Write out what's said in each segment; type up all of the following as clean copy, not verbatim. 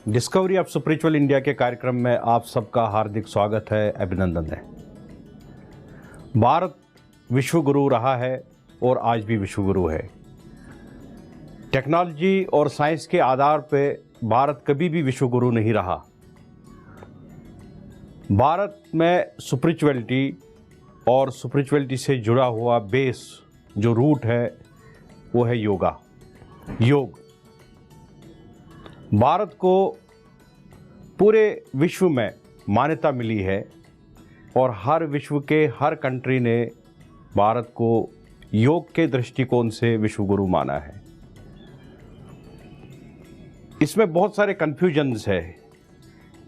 Discovery of spiritual India के कार्यक्रम में आप सबका हार्दिक स्वागत है, अभिनंदन है। भारत विश्व गुरु रहा है और आज भी विश्व गुरु है। टेक्नोलॉजी और साइंस के आधार पे भारत कभी भी विश्व गुरु नहीं रहा। भारत में स्पिरिचुअलिटी और स्पिरिचुअलिटी से जुड़ा हुआ बेस जो रूट है वो है योग। भारत को पूरे विश्व में मान्यता मिली है और हर विश्व के हर कंट्री ने भारत को योग के दृष्टिकोण से विश्व गुरु माना है। इसमें बहुत सारे कन्फ्यूजन्स है।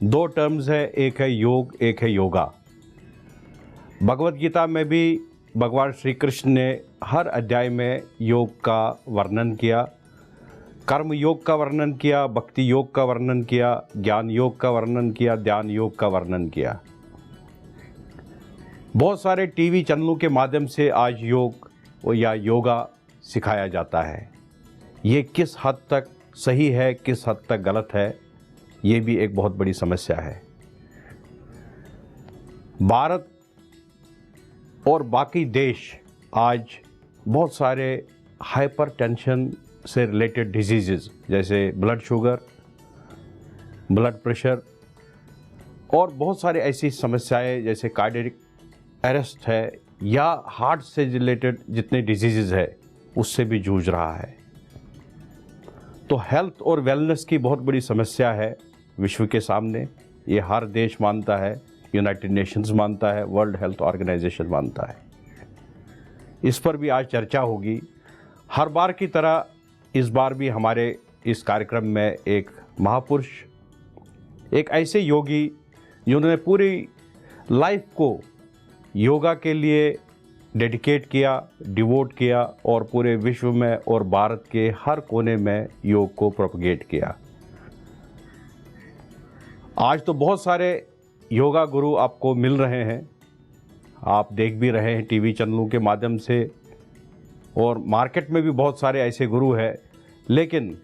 दो टर्म्स है, एक है योग, एक है योगा। भगवत गीता में भी भगवान श्री कृष्ण ने हर अध्याय में योग का वर्णन किया, कर्म योग का वर्णन किया, भक्ति योग का वर्णन किया, ज्ञान योग का वर्णन किया, ध्यान योग का वर्णन किया। बहुत सारे टीवी चैनलों के माध्यम से आज योग या योगा सिखाया जाता है। ये किस हद तक सही है, किस हद तक गलत है, ये भी एक बहुत बड़ी समस्या है। भारत और बाकी देश आज बहुत सारे हाइपरटेंशन से रिलेटेड डिजीज़ जैसे ब्लड शुगर, ब्लड प्रेशर और बहुत सारे ऐसी समस्याएं जैसे कार्डियक अरेस्ट है या हार्ट से रिलेटेड जितने डिजीज़ है उससे भी जूझ रहा है। तो हेल्थ और वेलनेस की बहुत बड़ी समस्या है विश्व के सामने। ये हर देश मानता है, यूनाइटेड नेशंस मानता है, वर्ल्ड हेल्थ ऑर्गेनाइजेशन मानता है। इस पर भी आज चर्चा होगी। हर बार की तरह इस बार भी हमारे इस कार्यक्रम में एक महापुरुष, एक ऐसे योगी जिन्होंने पूरी लाइफ को योगा के लिए डेडिकेट किया, डिवोट किया और पूरे विश्व में और भारत के हर कोने में योग को प्रोपगेट किया। आज तो बहुत सारे योगा गुरु आपको मिल रहे हैं, आप देख भी रहे हैं टीवी चैनलों के माध्यम से, और मार्केट में भी बहुत सारे ऐसे गुरु हैं। लेकिन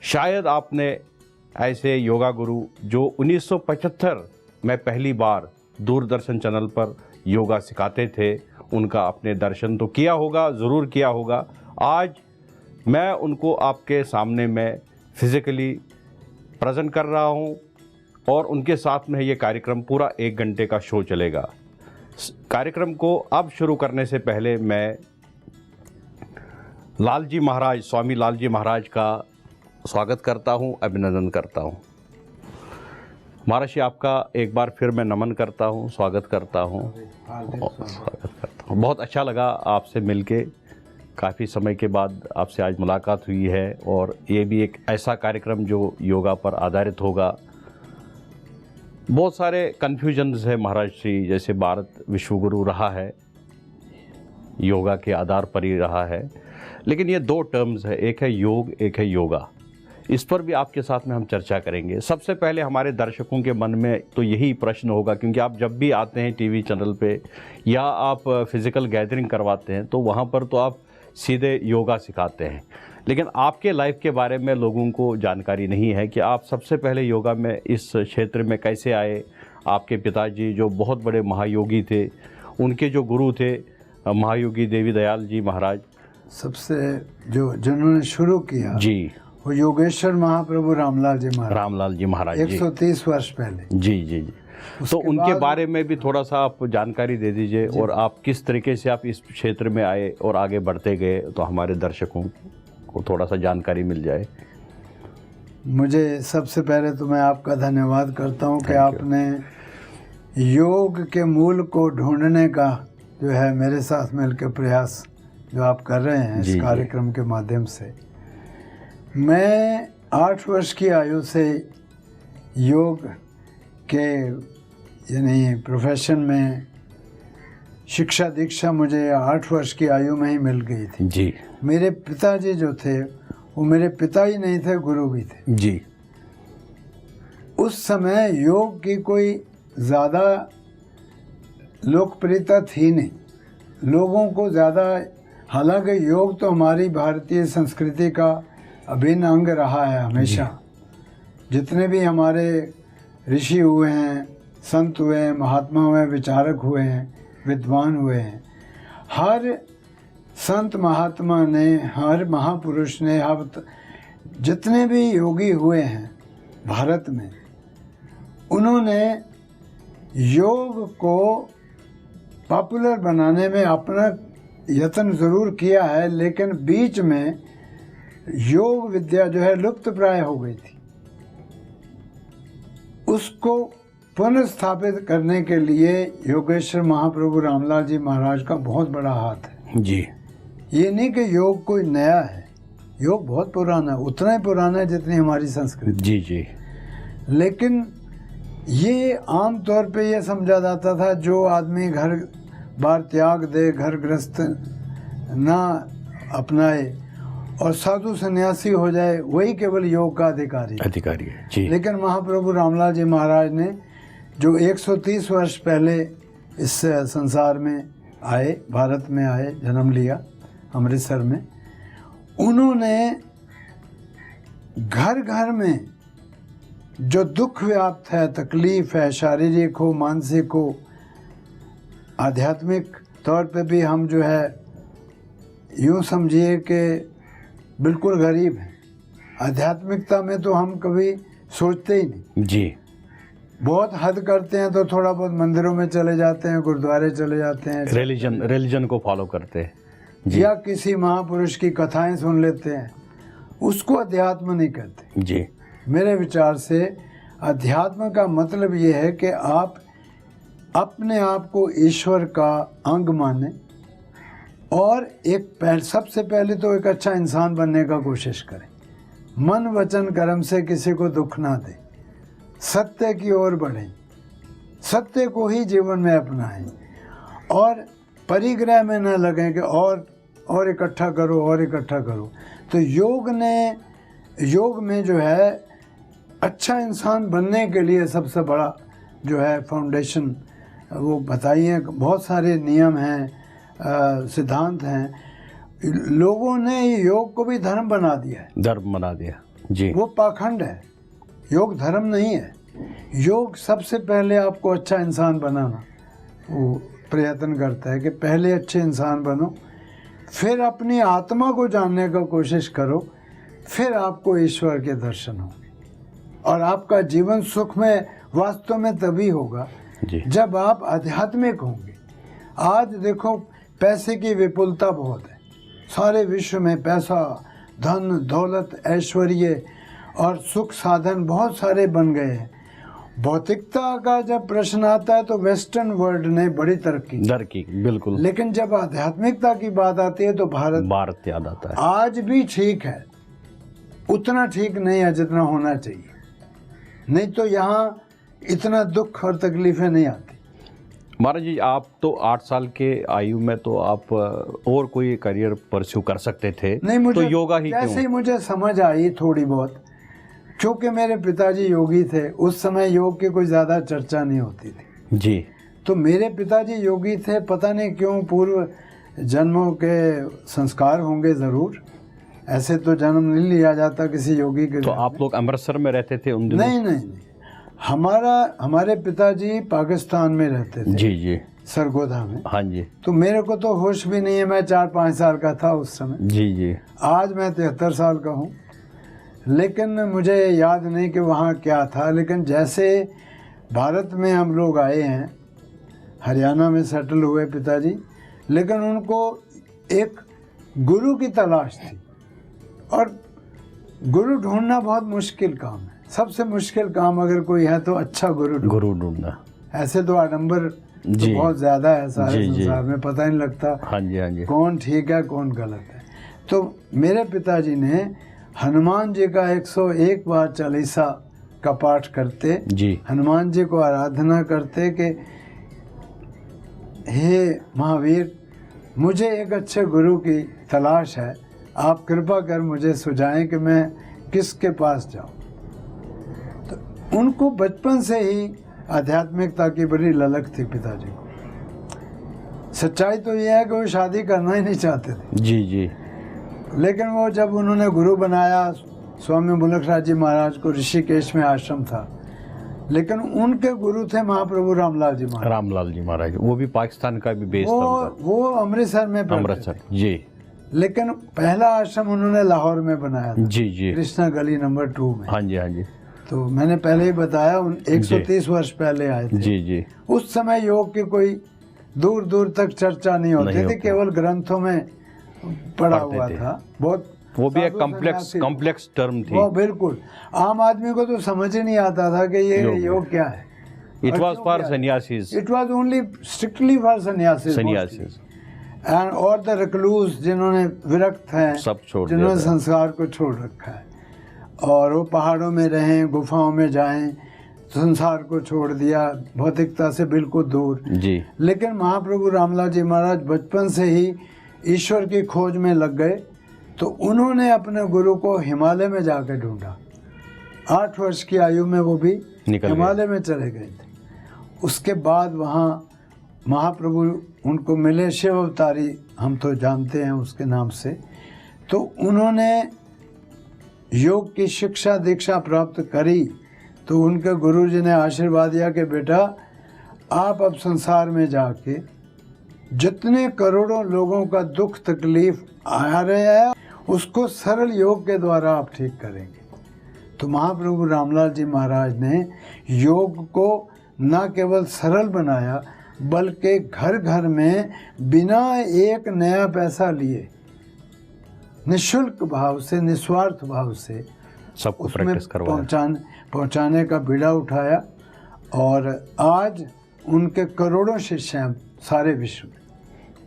शायद आपने ऐसे योगा गुरु जो 1975 में पहली बार दूरदर्शन चैनल पर योगा सिखाते थे, उनका आपने दर्शन तो किया होगा, ज़रूर किया होगा। आज मैं उनको आपके सामने में फिज़िकली प्रेजेंट कर रहा हूं और उनके साथ में ये कार्यक्रम पूरा 1 घंटे का शो चलेगा। कार्यक्रम को अब शुरू करने से पहले मैं लाल जी महाराज, स्वामी लाल जी महाराज का स्वागत करता हूं, अभिनंदन करता हूं। महाराज जी, आपका एक बार फिर मैं नमन करता हूं, स्वागत करता हूं। बहुत अच्छा लगा आपसे मिलके, काफ़ी समय के बाद आपसे आज मुलाकात हुई है और ये भी एक ऐसा कार्यक्रम जो योगा पर आधारित होगा। बहुत सारे कन्फ्यूजन्स है महाराज श्री, जैसे भारत विश्व गुरु रहा है, योगा के आधार पर ही रहा है, लेकिन ये दो टर्म्स है, एक है योग, एक है योगा। इस पर भी आपके साथ में हम चर्चा करेंगे। सबसे पहले हमारे दर्शकों के मन में तो यही प्रश्न होगा, क्योंकि आप जब भी आते हैं टीवी चैनल पे या आप फिज़िकल गैदरिंग करवाते हैं तो वहाँ पर तो आप सीधे योगा सिखाते हैं, लेकिन आपके लाइफ के बारे में लोगों को जानकारी नहीं है कि आप सबसे पहले योगा में इस क्षेत्र में कैसे आए। आपके पिताजी जो बहुत बड़े महायोगी थे, उनके जो गुरु थे महायोगी देवी दयाल जी महाराज, सबसे जिन्होंने शुरू किया जी, वो योगेश्वर महाप्रभु रामलाल जी महाराज 130 वर्ष पहले। जी जी जी। तो उनके बारे में भी थोड़ा सा आप जानकारी दे दीजिए और आप किस तरीके से आप इस क्षेत्र में आए और आगे बढ़ते गए, तो हमारे दर्शकों को थोड़ा सा जानकारी मिल जाए। मुझे सबसे पहले तो मैं आपका धन्यवाद करता हूं कि आपने योग के मूल को ढूंढने का जो है मेरे साथ मिलकर प्रयास जो आप कर रहे हैं इस कार्यक्रम के माध्यम से। मैं 8 वर्ष की आयु से योग के यानी प्रोफेशन में शिक्षा दीक्षा मुझे 8 वर्ष की आयु में ही मिल गई थी जी। मेरे पिताजी जो थे वो मेरे पिता ही नहीं थे, गुरु भी थे जी। उस समय योग की कोई ज़्यादा लोकप्रियता थी नहीं, लोगों को ज़्यादा, हालांकि योग तो हमारी भारतीय संस्कृति का अभिन्न अंग रहा है हमेशा, जितने भी हमारे ऋषि हुए हैं, संत हुए हैं, महात्मा हुए हैं, विचारक हुए हैं, विद्वान हुए हैं, हर संत महात्मा ने, हर महापुरुष ने, हर जितने भी योगी हुए हैं भारत में, उन्होंने योग को पॉपुलर बनाने में अपना यत्न ज़रूर किया है, लेकिन बीच में योग विद्या जो है लुप्त प्राय हो गई थी। उसको पुनर्स्थापित करने के लिए योगेश्वर महाप्रभु रामलाल जी महाराज का बहुत बड़ा हाथ है जी। ये नहीं कि योग कोई नया है, योग बहुत पुराना है, उतना ही पुराना है जितनी हमारी संस्कृति। जी जी। लेकिन ये आम तौर पे ये समझा जाता था जो आदमी घर बार त्याग दे, घर गृहस्थ ना अपनाए और साधु सन्यासी हो जाए, वही केवल योग का अधिकारी है जी। लेकिन महाप्रभु रामलाल जी महाराज ने जो 130 वर्ष पहले इस संसार में आए, भारत में आए, जन्म लिया अमृतसर में, उन्होंने घर घर में जो दुख व्याप्त है, तकलीफ है, शारीरिक हो, मानसिक हो, आध्यात्मिक तौर पे भी हम जो है यूँ समझिए कि बिल्कुल गरीब हैं। आध्यात्मिकता में तो हम कभी सोचते ही नहीं जी। बहुत हद करते हैं तो थोड़ा बहुत मंदिरों में चले जाते हैं, गुरुद्वारे चले जाते हैं, रिलीजन को फॉलो करते हैं जी। या किसी महापुरुष की कथाएं सुन लेते हैं, उसको अध्यात्म नहीं कहते जी। मेरे विचार से अध्यात्म का मतलब ये है कि आप अपने आप को ईश्वर का अंग माने और सबसे पहले तो एक अच्छा इंसान बनने का कोशिश करें, मन वचन कर्म से किसी को दुख ना दे, सत्य की ओर बढ़ें, सत्य को ही जीवन में अपनाएं और परिग्रह में न लगें कि और इकट्ठा करो और इकट्ठा करो। तो योग में जो है अच्छा इंसान बनने के लिए सबसे बड़ा जो है फाउंडेशन वो बताइए, बहुत सारे नियम हैं, सिद्धांत हैं। लोगों ने योग को भी धर्म बना दिया जी। वो पाखंड है, योग धर्म नहीं है। योग सबसे पहले आपको अच्छा इंसान बनाना वो प्रयत्न करता है कि पहले अच्छे इंसान बनो, फिर अपनी आत्मा को जानने का कोशिश करो, फिर आपको ईश्वर के दर्शन होंगे और आपका जीवन सुख में वास्तव में तभी होगा जी। जब आप आध्यात्मिक होंगे। आज देखो पैसे की विपुलता बहुत है, सारे विश्व में पैसा, धन, दौलत, ऐश्वर्य और सुख साधन बहुत सारे बन गए हैं। भौतिकता का जब प्रश्न आता है तो वेस्टर्न वर्ल्ड ने बड़ी तरक्की की, बिल्कुल। लेकिन जब आध्यात्मिकता की बात आती है तो भारत याद आता है। आज भी ठीक है, उतना ठीक नहीं है जितना होना चाहिए, नहीं तो यहाँ इतना दुख और तकलीफें नहीं आती। महाराज जी, आप तो 8 साल के आयु में तो आप और कोई करियर परस्यू कर सकते थे, नहीं मुझे तो योगा ही जैसे ही मुझे समझ आई थोड़ी बहुत, क्योंकि मेरे पिताजी योगी थे, उस समय योग की कोई ज़्यादा चर्चा नहीं होती थी जी। तो मेरे पिताजी योगी थे, पता नहीं क्यों पूर्व जन्मों के संस्कार होंगे ज़रूर, ऐसे तो जन्म नहीं लिया जाता किसी योगी के। तो आप लोग अमृतसर में रहते थे उन दिनों? नहीं, हमारे पिताजी पाकिस्तान में रहते थे जी, सरगोधा में। हाँ जी। तो मेरे को तो होश भी नहीं है, मैं 4-5 साल का था उस समय जी। आज मैं 73 साल का हूँ, लेकिन मुझे याद नहीं कि वहाँ क्या था। लेकिन जैसे भारत में हम लोग आए हैं, हरियाणा में सेटल हुए पिताजी, लेकिन उनको एक गुरु की तलाश थी और गुरु ढूंढना बहुत मुश्किल काम है। सबसे मुश्किल काम अगर कोई है तो अच्छा गुरु ढूंढना। ऐसे तो आडंबर तो बहुत ज़्यादा है सारे संसार में, पता नहीं लगता हाँ जी कौन ठीक है कौन गलत है। तो मेरे पिताजी ने हनुमान जी का 101 बार चालीसा का पाठ करते जी, हनुमान जी को आराधना करते कि हे महावीर, मुझे एक अच्छे गुरु की तलाश है, आप कृपा कर मुझे सुझाएं कि मैं किसके पास जाऊं। तो उनको बचपन से ही आध्यात्मिकता की बड़ी ललक थी पिताजी को। सच्चाई तो यह है कि वो शादी करना ही नहीं चाहते थे जी, लेकिन वो जब उन्होंने गुरु बनाया, स्वामी मुलकराज जी महाराज को ऋषिकेश में आश्रम था, लेकिन उनके गुरु थे महाप्रभु रामलाल जी महाराज। रामलाल जी महाराज वो भी पाकिस्तान का भी बेस था। वो अमृतसर में अमृतसर जी। लेकिन पहला आश्रम उन्होंने लाहौर में बनाया था, जी जी, कृष्णा गली नंबर 2 में। हाँ जी हाँ जी। तो मैंने पहले ही बताया 130 वर्ष पहले आए थे। जी जी। उस समय योग की कोई दूर दूर तक चर्चा नहीं होती थी, केवल ग्रंथों में पढ़ा हुआ था। बहुत वो भी एक कॉम्प्लेक्स टर्म थी। वो बिल्कुल आम आदमी को तो समझ ही नहीं आता था कि ये योग क्या है। It was for sannyasis. It was only strictly for sannyasis and और द रिक्लूस जिन्होंने विरक्त हैं, सब छोड़, जिन्होंने संसार को छोड़ रखा है और वो पहाड़ों में रहें, गुफाओं में जाएं, संसार को छोड़ दिया, भौतिकता से बिल्कुल दूर जी। लेकिन महाप्रभु रामलाल जी महाराज बचपन से ही ईश्वर की खोज में लग गए, तो उन्होंने अपने गुरु को हिमालय में जाकर ढूंढा। 8 वर्ष की आयु में वो भी हिमालय में चले गए थे। उसके बाद वहाँ महाप्रभु उनको मिले, शिव अवतारी हम तो जानते हैं उसके नाम से। तो उन्होंने योग की शिक्षा दीक्षा प्राप्त करी, तो उनके गुरुजी ने आशीर्वाद दिया कि बेटा आप अब संसार में जाके जितने करोड़ों लोगों का दुख तकलीफ आ रहे हैं उसको सरल योग के द्वारा आप ठीक करेंगे। तो महाप्रभु रामलाल जी महाराज ने योग को न केवल सरल बनाया, बल्कि घर घर में बिना एक नया पैसा लिए निःशुल्क भाव से, निस्वार्थ भाव से सबको प्रैक्टिस करवाया, पहुंचाने का बीड़ा उठाया। और आज उनके करोड़ों शिष्य हैं सारे विश्व में।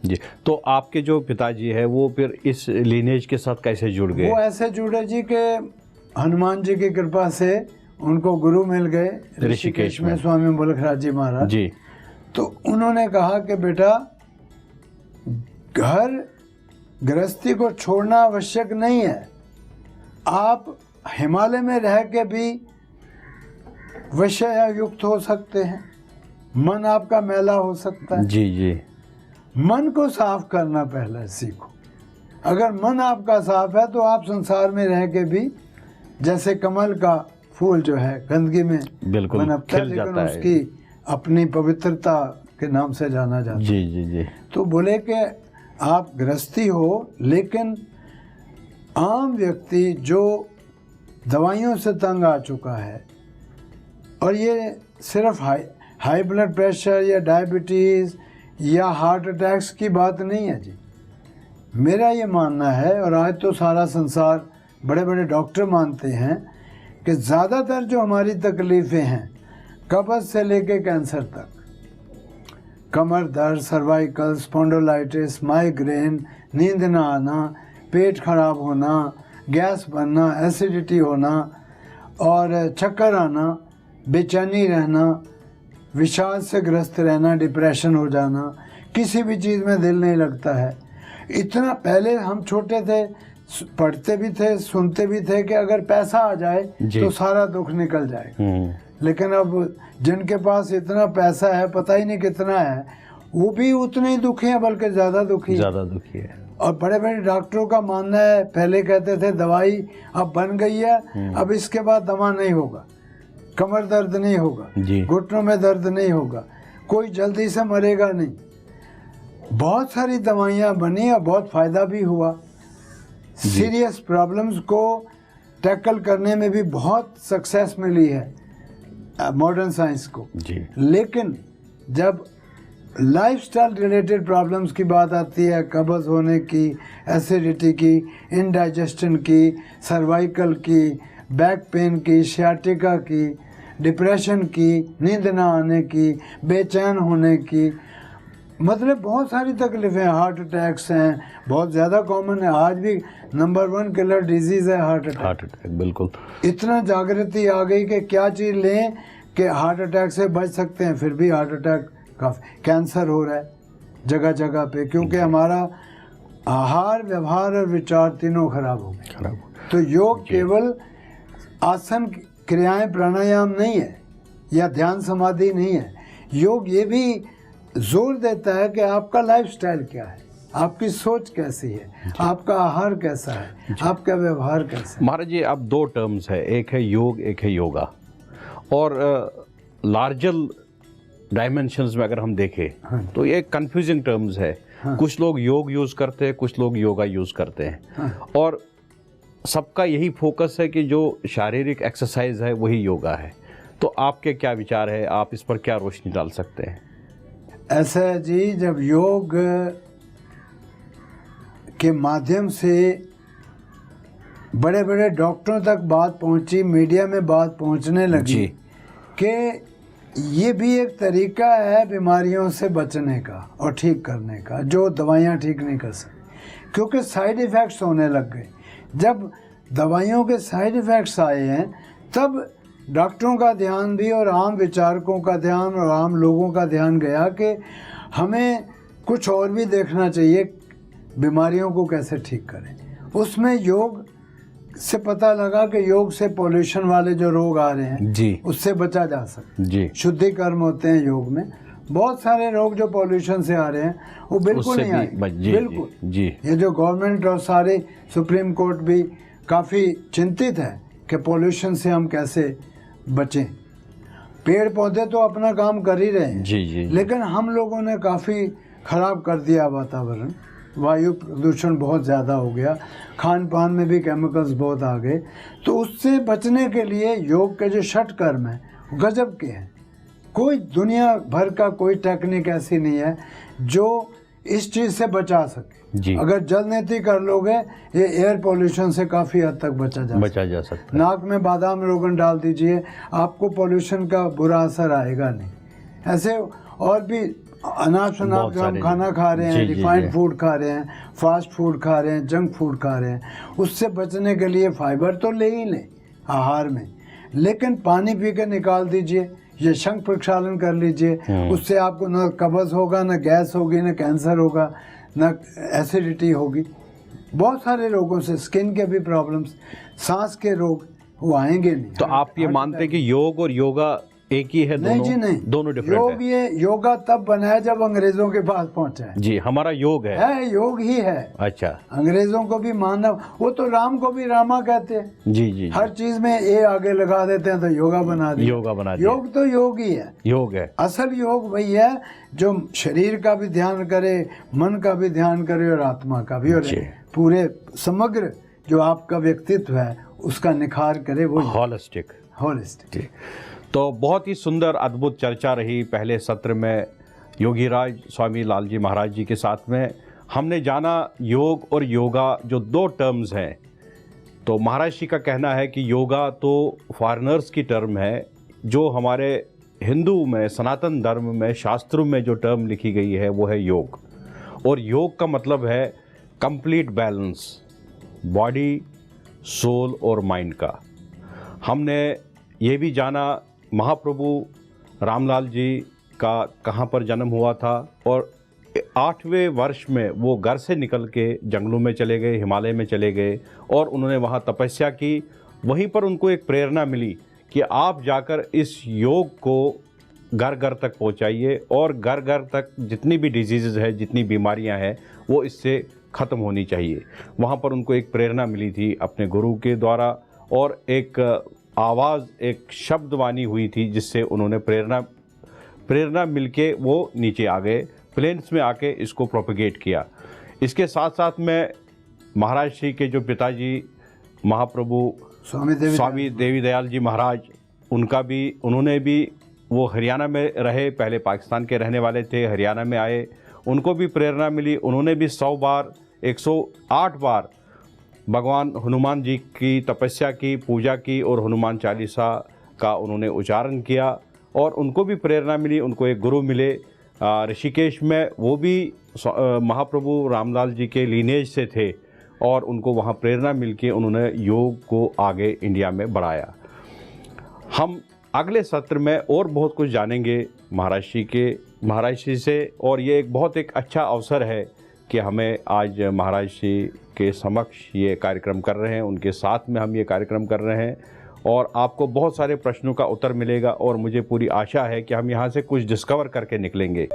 जी। तो आपके जो पिताजी है वो फिर इस लीनेज के साथ कैसे जुड़ गए? वो ऐसे जुड़े जी के हनुमान जी की कृपा से उनको गुरु मिल गए ऋषिकेश में, स्वामी मुलकराज जी महाराज जी। तो उन्होंने कहा कि बेटा घर गृहस्थी को छोड़ना आवश्यक नहीं है, आप हिमालय में रह के भी विषय युक्त हो सकते हैं, मन आपका मैला हो सकता है। जी जी। मन को साफ करना पहले सीखो। अगर मन आपका साफ है तो आप संसार में रह के भी, जैसे कमल का फूल जो है गंदगी में बिल्कुल बनता है, लेकिन उसकी अपनी पवित्रता के नाम से जाना जाता है। जी जी जी। तो बोले कि आप गृहस्थी हो, लेकिन आम व्यक्ति जो दवाइयों से तंग आ चुका है, और ये सिर्फ हाई ब्लड प्रेशर या डायबिटीज़ या हार्ट अटैक्स की बात नहीं है जी। मेरा ये मानना है, और आज तो सारा संसार बड़े बड़े डॉक्टर मानते हैं कि ज़्यादातर जो हमारी तकलीफ़ें हैं, कब्ज़ से लेके कैंसर तक, कमर दर्द, सर्वाइकल, स्पॉन्डिलाइटिस, माइग्रेन, नींद ना आना, पेट खराब होना, गैस बनना, एसिडिटी होना और चक्कर आना, बेचैनी रहना, विषाद से ग्रस्त रहना, डिप्रेशन हो जाना, किसी भी चीज़ में दिल नहीं लगता है। इतना पहले हम छोटे थे, पढ़ते भी थे, सुनते भी थे कि अगर पैसा आ जाए तो सारा दुख निकल जाए। लेकिन अब जिनके पास इतना पैसा है, पता ही नहीं कितना है, वो भी उतने ही दुखी हैं, बल्कि ज़्यादा दुखी है। और बड़े बड़े डॉक्टरों का मानना है, पहले कहते थे दवाई अब बन गई है, अब इसके बाद दवा नहीं होगा, कमर दर्द नहीं होगा, घुटनों में दर्द नहीं होगा, कोई जल्दी से मरेगा नहीं। बहुत सारी दवाइयाँ बनी और बहुत फ़ायदा भी हुआ। सीरियस प्रॉब्लम्स को टैकल करने में भी बहुत सक्सेस मिली है मॉडर्न साइंस को जी। लेकिन जब लाइफस्टाइल रिलेटेड प्रॉब्लम्स की बात आती है, कब्ज़ होने की, एसिडिटी की, इंडाइजेशन की, सर्वाइकल की, बैक पेन की, सियाटिका की, डिप्रेशन की, नींद ना आने की, बेचैन होने की, मतलब बहुत सारी तकलीफ़ें, हार्ट अटैक्स हैं, बहुत ज़्यादा कॉमन है। आज भी नंबर 1 किलर डिजीज़ है हार्ट अटैक। बिल्कुल। इतना जागृति आ गई कि क्या चीज़ लें कि हार्ट अटैक से बच सकते हैं, फिर भी हार्ट अटैक काफ़ी, कैंसर हो रहा है जगह जगह पे, क्योंकि हमारा आहार, व्यवहार और विचार तीनों खराब हो गए। तो योग केवल आसन, क्रियाएं, प्राणायाम नहीं है या ध्यान समाधि नहीं है। योग ये भी जोर देता है कि आपका लाइफस्टाइल क्या है, आपकी सोच कैसी है, आपका आहार कैसा है, आपका व्यवहार कैसा है। महाराज जी, अब दो टर्म्स है, एक है योग, एक है योगा। और लार्जर डायमेंशंस में अगर हम देखें तो ये कंफ्यूजिंग टर्म्स है। कुछ लोग योग यूज़ करते हैं, कुछ लोग योगा यूज़ करते हैं। और सबका यही फोकस है कि जो शारीरिक एक्सरसाइज है वही योगा है। तो आपके क्या विचार है, आप इस पर क्या रोशनी डाल सकते हैं? ऐसा है जी, जब योग के माध्यम से बड़े बड़े डॉक्टरों तक बात पहुंची, मीडिया में बात पहुंचने लगी कि ये भी एक तरीका है बीमारियों से बचने का और ठीक करने का, जो दवाइयाँ ठीक नहीं कर सकती, क्योंकि साइड इफ़ेक्ट्स होने लग गए। जब दवाइयों के साइड इफ़ेक्ट्स आए हैं तब डॉक्टरों का ध्यान भी और आम विचारकों का ध्यान और आम लोगों का ध्यान गया कि हमें कुछ और भी देखना चाहिए, बीमारियों को कैसे ठीक करें। उसमें योग से पता लगा कि योग से पोल्यूशन वाले जो रोग आ रहे हैं जी, उससे बचा जा सकता है जी। शुद्धिकर्म होते हैं योग में। बहुत सारे रोग जो पोल्यूशन से आ रहे हैं वो बिल्कुल नहीं आएंगे, बिल्कुल जी। ये जो गवर्नमेंट और सारे सुप्रीम कोर्ट भी काफ़ी चिंतित है कि पोल्यूशन से हम कैसे बचें। पेड़ पौधे तो अपना काम कर ही रहे हैं जी, जी। लेकिन हम लोगों ने काफ़ी ख़राब कर दिया वातावरण, वायु प्रदूषण बहुत ज़्यादा हो गया, खान पान में भी केमिकल्स बहुत आ गए। तो उससे बचने के लिए योग के जो षट कर्म हैं गजब के हैं। कोई दुनिया भर का कोई टेक्निक ऐसी नहीं है जो इस चीज़ से बचा सके जी। अगर जल नीति कर लोगे ये एयर पोल्यूशन से काफ़ी हद तक बचा जा सकता है। नाक में बादाम रोगन डाल दीजिए, आपको पोल्यूशन का बुरा असर आएगा नहीं। ऐसे और भी अनाप शनाप जो हम खाना खा रहे हैं, रिफाइंड फूड खा रहे हैं, फास्ट फूड खा रहे हैं, जंक फूड खा रहे हैं, उससे बचने के लिए फाइबर तो ले ही लें आहार में, लेकिन पानी पी के निकाल दीजिए, ये शंख प्रक्षालन कर लीजिए। उससे आपको न कब्ज होगा, न गैस होगी, न कैंसर होगा, न एसिडिटी होगी। बहुत सारे रोगों से, स्किन के भी प्रॉब्लम्स, सांस के रोग वो आएंगे नहीं। तो आप ये मानते हैं कि योग और योगा एक ही है? नहीं जी नहीं, दोनों डिफरेंट योग है। ये योगा तब बना है जब अंग्रेजों के पास पहुंचा है। जी, हमारा योग है योग ही है। अच्छा, अंग्रेजों को भी मानव, वो तो राम को भी रामा कहते हैं। जी, जी। हर चीज में ए आगे लगा देते हैं तो योगा बना दिया। योग तो योग ही है, योग है। असल योग वही है जो शरीर का भी ध्यान करे, मन का भी ध्यान करे और आत्मा का भी, और पूरे समग्र जो आपका व्यक्तित्व है उसका निखार करे, वो होलिस्टिक। तो बहुत ही सुंदर अद्भुत चर्चा रही पहले सत्र में योगीराज स्वामी लाल जी महाराज जी के साथ में। हमने जाना योग और योगा जो दो टर्म्स हैं। तो महाराज जी का कहना है कि योगा तो फॉरेनर्स की टर्म है, जो हमारे हिंदू में, सनातन धर्म में, शास्त्रों में जो टर्म लिखी गई है वो है योग। और योग का मतलब है कंप्लीट बैलेंस, बॉडी, सोल और माइंड का। हमने ये भी जाना महाप्रभु रामलाल जी का कहाँ पर जन्म हुआ था, और 8वें वर्ष में वो घर से निकल के जंगलों में चले गए, हिमालय में चले गए, और उन्होंने वहाँ तपस्या की। वहीं पर उनको एक प्रेरणा मिली कि आप जाकर इस योग को घर घर तक पहुँचाइए, और घर घर तक जितनी भी डिजीज़ है, जितनी बीमारियाँ हैं, वो इससे ख़त्म होनी चाहिए। वहाँ पर उनको एक प्रेरणा मिली थी अपने गुरु के द्वारा, और एक आवाज़, एक शब्दवाणी हुई थी जिससे उन्होंने प्रेरणा मिलके वो नीचे आ गए, प्लेन्स में आके इसको प्रोपेगेट किया। इसके साथ साथ में महाराज श्री के जो पिताजी महाप्रभु स्वामी देवी दयाल जी महाराज, उन्होंने भी वो हरियाणा में रहे, पहले पाकिस्तान के रहने वाले थे, हरियाणा में आए, उनको भी प्रेरणा मिली। उन्होंने भी 100 बार 108 बार भगवान हनुमान जी की तपस्या की, पूजा की, और हनुमान चालीसा का उन्होंने उच्चारण किया, और उनको भी प्रेरणा मिली। उनको एक गुरु मिले ऋषिकेश में, वो भी महाप्रभु रामलाल जी के लीनेज से थे, और उनको वहाँ प्रेरणा मिलके उन्होंने योग को आगे इंडिया में बढ़ाया। हम अगले सत्र में और बहुत कुछ जानेंगे महाराज श्री से, और ये एक अच्छा अवसर है कि हमें आज महाराज श्री के समक्ष ये कार्यक्रम कर रहे हैं, उनके साथ में हम ये कार्यक्रम कर रहे हैं, और आपको बहुत सारे प्रश्नों का उत्तर मिलेगा, और मुझे पूरी आशा है कि हम यहाँ से कुछ डिस्कवर करके निकलेंगे।